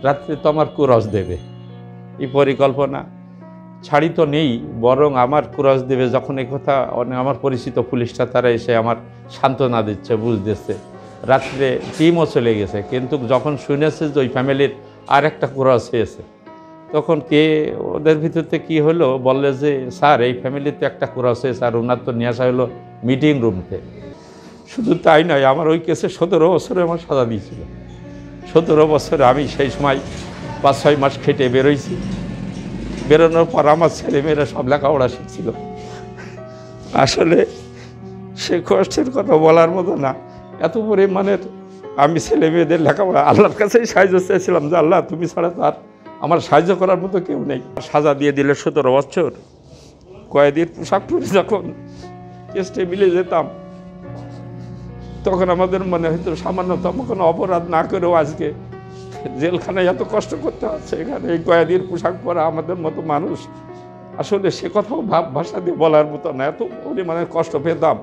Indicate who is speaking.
Speaker 1: রাত্রে তো আমার কুরস দেবে, এই পরিকল্পনা ছাড়ি তো নেই, বরং আমার কুরস দেবে যখন এই কথা আমার পরিচিত পুলিশটা তারা এসে আমার সান্ত্বনা দিচ্ছে, বুঝতেছে। রাত্রে টিমও চলে গেছে, কিন্তু যখন শুনেছে যে ওই ফ্যামিলির আর একটা কুরস হয়েছে, তখন কে ওদের ভিতরতে কি হলো বললে যে স্যার এই ফ্যামিলিতে একটা কুরস হয়েছে, আর ওনার তো নিয়ে আসা হলো মিটিং রুমতে। শুধু তাই নয়, আমার ওই কেসে 17 বছরে আমার সাজা দিয়েছিল। 17 বছরে আমি সেই সময় 5-6 মাস খেটে বেরোইছি। বেরোনোর পর আমার ছেলেমেয়েরা সব লেখাপড়া শিখছিল। আসলে সে কষ্টের কথা বলার মতো না, এত পরিমাণের আমি ছেলে মেয়েদের লেখাপড়া আল্লাহর কাছেই সাহায্য চেয়েছিলাম যে আল্লাহ তুমি ছাড়া তো আর আমার সাহায্য করার মতো কেউ নেই। সাজা দিয়ে দিলে 17 বছর, কয়েদির পোশাক পরে যখন কেস টেবিলে যেতাম, তখন আমাদের মনে হয়তো সামান্যতম কোনো অপরাধ না করেও আজকে জেলখানায় এত কষ্ট করতে হচ্ছে, এখানে এই কয়েদির পোশাক পরা আমাদের মতো মানুষ, আসলে সে কথাও ভাষা দিয়ে বলার মতো না, এত পরিমাণে কষ্ট পেতাম।